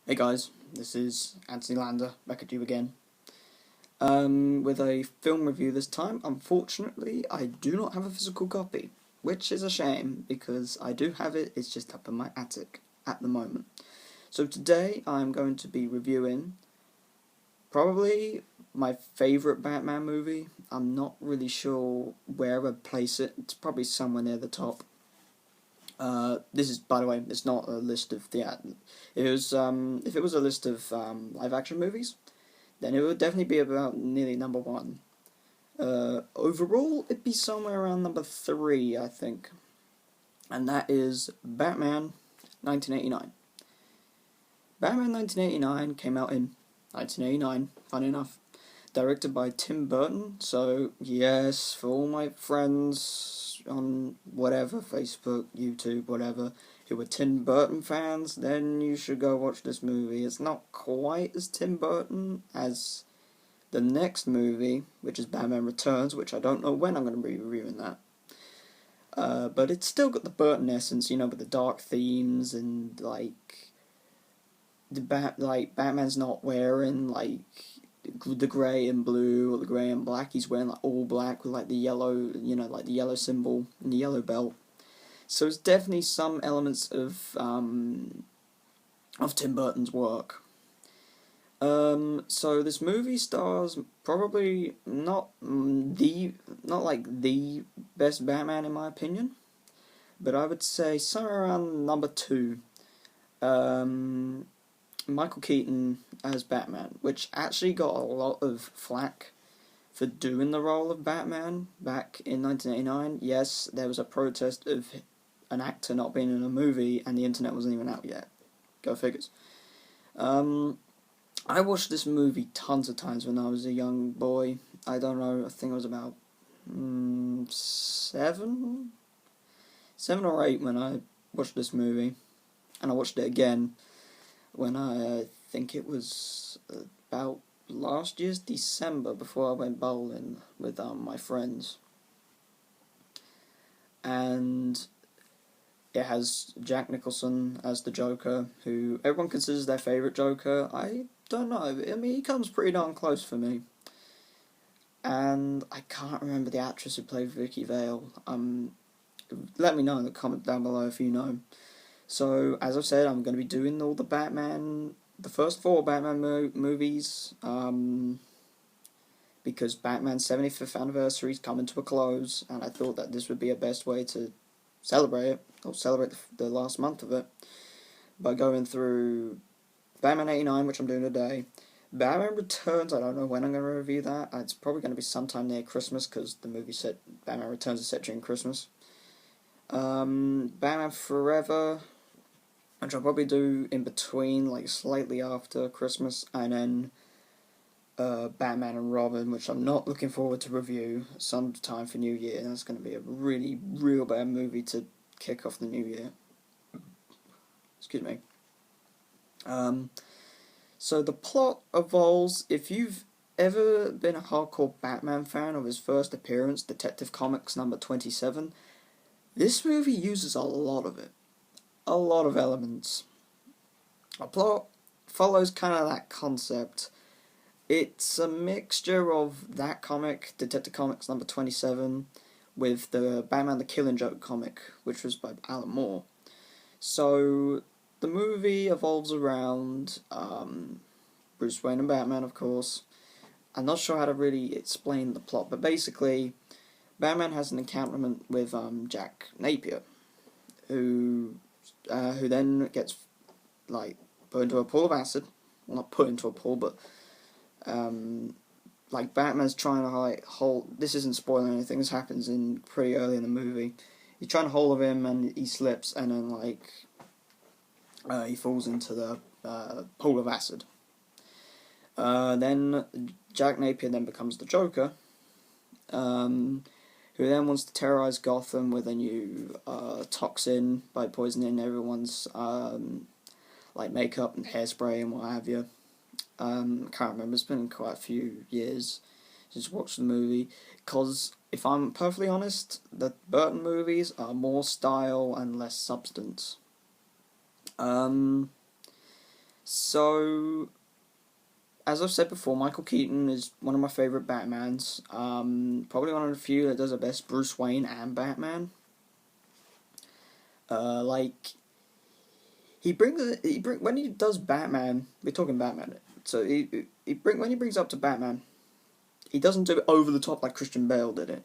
Hey guys, this is Anthony Lander back at you again. With a film review this time. Unfortunately, I do not have a physical copy, which is a shame because I do have it, it's just up in my attic at the moment. So today I'm going to be reviewing probably my favourite Batman movie. I'm not really sure where I'd place it, it's probably somewhere near the top. This is, by the way, it's not a list of It was, if it was a list of live action movies, then it would definitely be about nearly number one. Overall, it'd be somewhere around number three, I think, and that is Batman, 1989. Batman 1989 came out in 1989. Funny enough, directed by Tim Burton. So yes, for all my friends on whatever, Facebook, YouTube, whatever, who were Tim Burton fans, then you should go watch this movie. It's not quite as Tim Burton as the next movie, which is Batman Returns, which I don't know when I'm going to be reviewing that. But it's still got the Burton essence, with the dark themes and Batman's not wearing the grey and blue or the grey and black. He's wearing all black with the yellow, the yellow symbol and the yellow belt. So it's definitely some elements of Tim Burton's work. So this movie stars probably not the best Batman in my opinion, but I would say somewhere around number two. Michael Keaton as Batman, which actually got a lot of flack for doing the role of Batman back in 1989. Yes, there was a protest of an actor not being in a movie, and the internet wasn't even out yet. Go figures. I watched this movie tons of times when I was a young boy. I don't know, I think I was about 7 or 8 when I watched this movie, and I watched it again when I think it was about last year's December before I went bowling with my friends. And it has Jack Nicholson as the Joker, who everyone considers their favourite Joker. I don't know, I mean, he comes pretty darn close for me. And I can't remember the actress who played Vicky Vale. Let me know in the comment down below if you know. So, as I've said, I'm going to be doing all the first 4 Batman movies, because Batman's 75th anniversary is coming to a close, and I thought that this would be a best way to celebrate it, or celebrate the last month of it, by going through Batman 89, which I'm doing today. Batman Returns, I don't know when I'm going to review that. It's probably going to be sometime near Christmas, because the movie Batman Returns is set during Christmas. Batman Forever, which I'll probably do in between, slightly after Christmas, and then Batman and Robin, which I'm not looking forward to review sometime for New Year. That's going to be a really, real bad movie to kick off the New Year. Excuse me. So the plot evolves. If you've ever been a hardcore Batman fan of his first appearance, Detective Comics number 27, this movie uses a lot of it. A lot of elements. A plot follows kind of that concept. It's a mixture of that comic, Detective Comics number 27, with the Batman the Killing Joke comic, which was by Alan Moore. So the movie evolves around Bruce Wayne and Batman, of course. I'm not sure how to really explain the plot, but basically, Batman has an encounter with Jack Napier, who then gets put into a pool of acid. Well, not put into a pool, but Batman's trying to hold. This isn't spoiling anything. This happens in pretty early in the movie. He's trying to hold of him, and he slips, and then he falls into the pool of acid. Then Jack Napier then becomes the Joker, who then wants to terrorize Gotham with a new toxin by poisoning everyone's makeup and hairspray and what have you. I can't remember, it's been quite a few years since I watched the movie, because if I'm perfectly honest, the Burton movies are more style and less substance. So, as I've said before, Michael Keaton is one of my favourite Batmans. Probably one of the few that does the best Bruce Wayne and Batman. Like, when he does Batman, we're talking Batman. So when he brings up to Batman, he doesn't do it over the top like Christian Bale did it.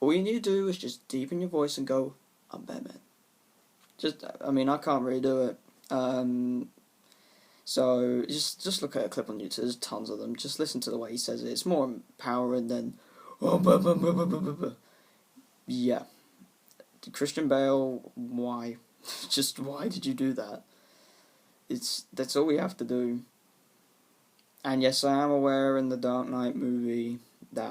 All you need to do is just deepen your voice and go, "I'm Batman." I can't really do it. So just look at a clip on YouTube. There's tons of them. Just listen to the way he says it. It's more empowering than, "Oh, blah, blah, blah, blah, blah, blah." Yeah. Christian Bale, why? Just why did you do that? That's all we have to do. And yes, I am aware in the Dark Knight movie that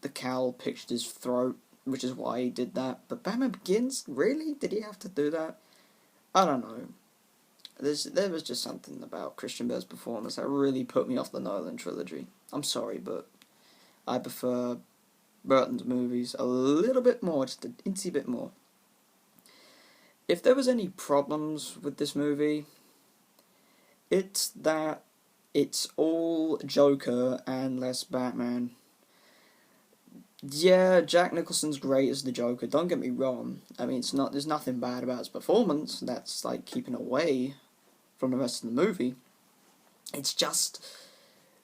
the cowl pinched his throat, which is why he did that. But Batman Begins, really? Did he have to do that? I don't know. There was just something about Christian Bale's performance that really put me off the Nolan trilogy. I'm sorry, but I prefer Burton's movies a little bit more, just an incy bit more. If there was any problems with this movie, it's that it's all Joker and less Batman. Yeah, Jack Nicholson's great as the Joker, don't get me wrong. I mean, there's nothing bad about his performance that's like keeping away from the rest of the movie. It's just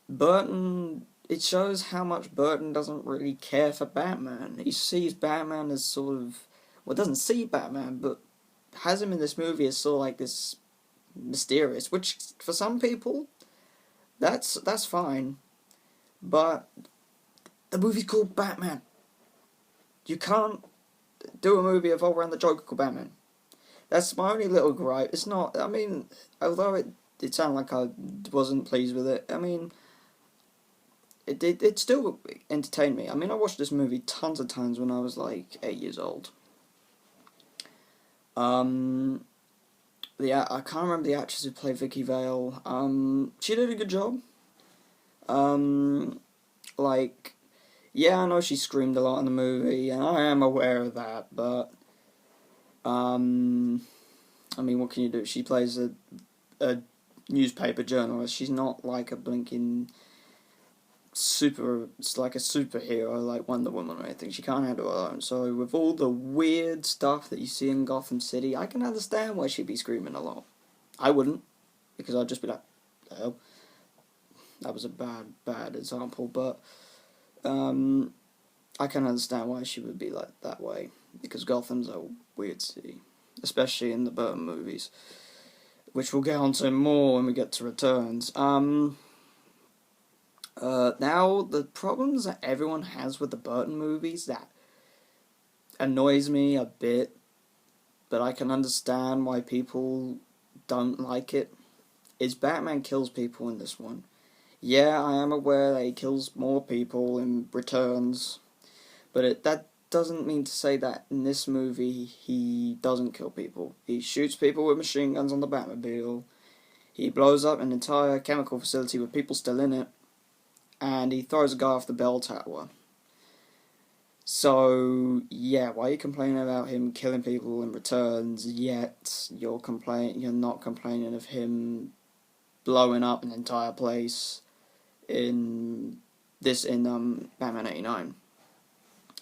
Burton. It shows how much Burton doesn't really care for Batman. He sees Batman as sort of, well, doesn't see Batman, but has him in this movie as sort of like this mysterious, which for some people, that's fine. But the movie's called Batman. You can't do a movie evolved around the Joker called Batman. That's my only little gripe. It's not, I mean, although it sounded like I wasn't pleased with it, I mean, it still entertained me. I mean, I watched this movie tons of times when I was like 8 years old. Yeah, I can't remember the actress who played Vicky Vale. She did a good job. Like, yeah, I know she screamed a lot in the movie, and I am aware of that, but, I mean, what can you do? She plays a newspaper journalist. She's not like a blinking like a superhero like Wonder Woman or anything. She can't handle her own. So with all the weird stuff that you see in Gotham City, I can understand why she'd be screaming a lot. I wouldn't, because I'd just be like, the hell? That was a bad example, but I can understand why she would be like that way, because Gotham's a weird city, especially in the Burton movies, which we'll get onto more when we get to Returns. Now, the problems that everyone has with the Burton movies that annoys me a bit, but I can understand why people don't like it, is Batman kills people in this one. Yeah, I am aware that he kills more people in Returns, but that doesn't mean to say that in this movie he doesn't kill people. He shoots people with machine guns on the Batmobile, he blows up an entire chemical facility with people still in it, and he throws a guy off the bell tower. So, yeah, why are you complaining about him killing people in Returns, yet you're not complaining of him blowing up an entire place in Batman 89.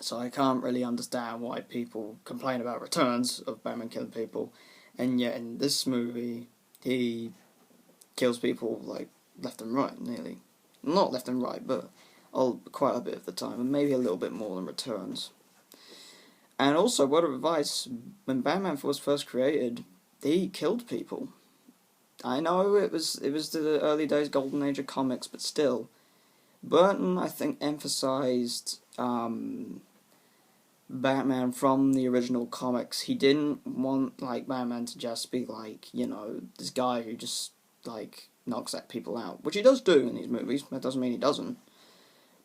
So I can't really understand why people complain about Returns of Batman killing people, and yet in this movie, he kills people, like, left and right, nearly. Not left and right, but quite a bit of the time, and maybe a little bit more than Returns. And also, word of advice, when Batman was first created, he killed people. I know it was the early days, golden age of comics, but still, Burton, I think, emphasized Batman from the original comics. He didn't want, like, Batman to just be, like, this guy who just, like, knocks at people out, which he does do in these movies. That doesn't mean he doesn't.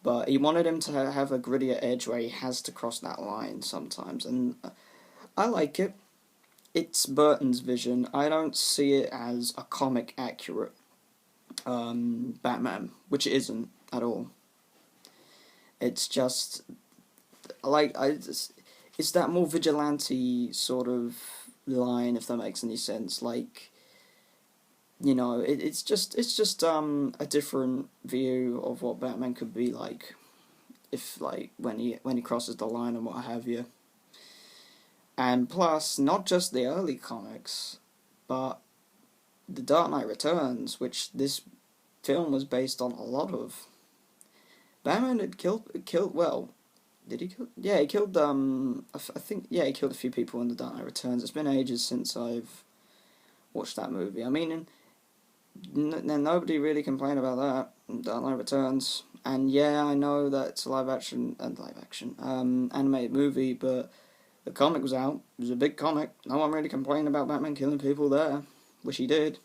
But he wanted him to have a grittier edge where he has to cross that line sometimes, and I like it. It's Burton's vision. I don't see it as a comic accurate Batman, which it isn't at all. It's just like it's that more vigilante sort of line, if that makes any sense. Like, you know, it's just a different view of what Batman could be like if, like, when he crosses the line and what have you. And plus, not just the early comics, but The Dark Knight Returns, which this film was based on a lot of. Batman had killed well. Did he kill? Yeah, he killed. I think, yeah, he killed a few people in The Dark Knight Returns. It's been ages since I've watched that movie. I mean, nobody really complained about that. Dark Knight Returns, and yeah, I know that it's a live action animated movie, but the comic was out. It was a big comic. No one really complained about Batman killing people there. Wish he did.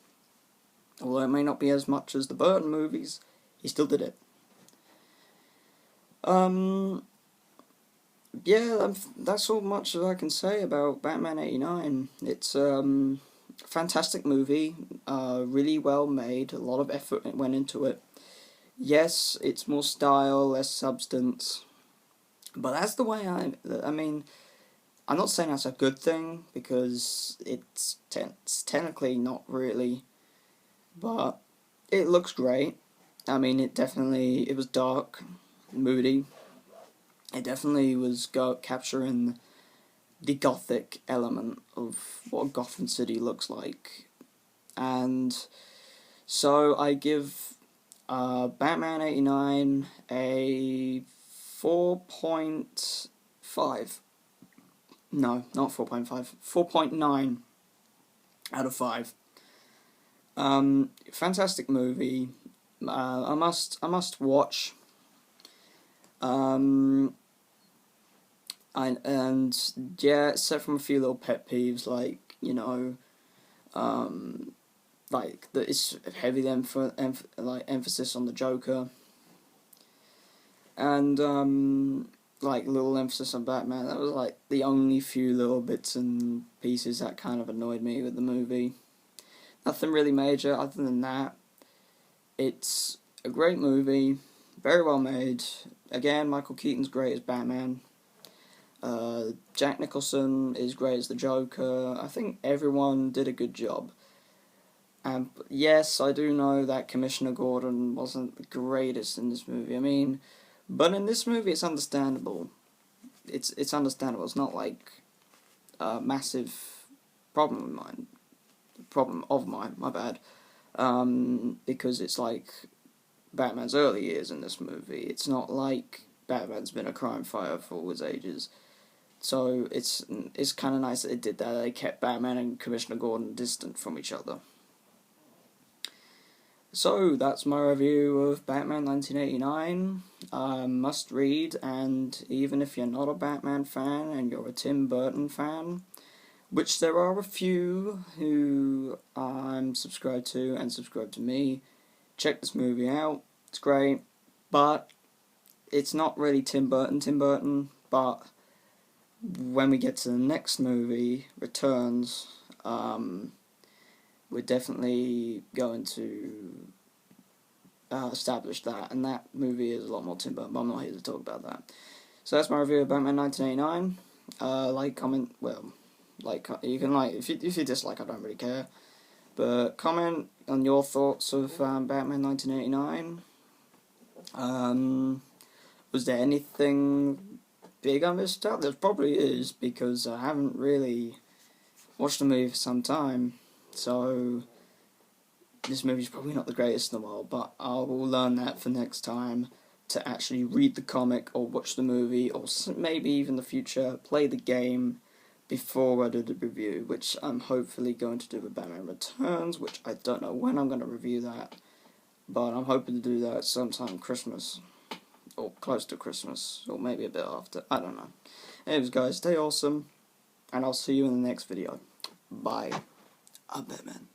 Although it may not be as much as the Burton movies, he still did it. Yeah, that's all much as I can say about Batman '89. It's a fantastic movie, really well made. A lot of effort went into it. Yes, it's more style, less substance, but that's the way I mean, I'm not saying that's a good thing, because it's technically not really, but it looks great. I mean, it was dark, moody. It definitely was capturing the gothic element of what Gotham City looks like. And so I give Batman '89 a 4.5. No, not 4.5. 4.9 out of 5. Fantastic movie. I must watch. And yeah, except from a few little pet peeves, like, you know, like that it's heavy emphasis on the Joker, and like little emphasis on Batman. That was like the only few little bits and pieces that kind of annoyed me with the movie. Nothing really major other than that. It's a great movie, very well made. Again, Michael Keaton's great as Batman. Jack Nicholson is great as the Joker. I think everyone did a good job. And yes, I do know that Commissioner Gordon wasn't the greatest in this movie. I mean, but in this movie, it's understandable. It's understandable. It's not like a massive problem of mine. My bad. Because it's like Batman's early years in this movie. It's not like Batman's been a crime fighter for all his ages. So it's kind of nice that they did that. They kept Batman and Commissioner Gordon distant from each other. So that's my review of Batman 1989. Must read, and even if you're not a Batman fan and you're a Tim Burton fan, which there are a few who I'm subscribed to and subscribe to me, check this movie out. It's great, but it's not really Tim Burton, but when we get to the next movie, Returns, we're definitely going to establish that, and that movie is a lot more Tim Burton, but I'm not here to talk about that. So that's my review of Batman 1989. Comment, you can if you dislike, I don't really care, but comment on your thoughts of Batman 1989. Was there anything big I missed out? There probably is, because I haven't really watched the movie for some time, so this movie's probably not the greatest in the world, but I will learn that for next time, to actually read the comic or watch the movie, or maybe even in the future play the game before I do the review, which I'm hopefully going to do with Batman Returns, which I don't know when I'm going to review that, but I'm hoping to do that sometime Christmas, or close to Christmas, or maybe a bit after, I don't know. Anyways guys, stay awesome, and I'll see you in the next video. Bye. I'm Batman.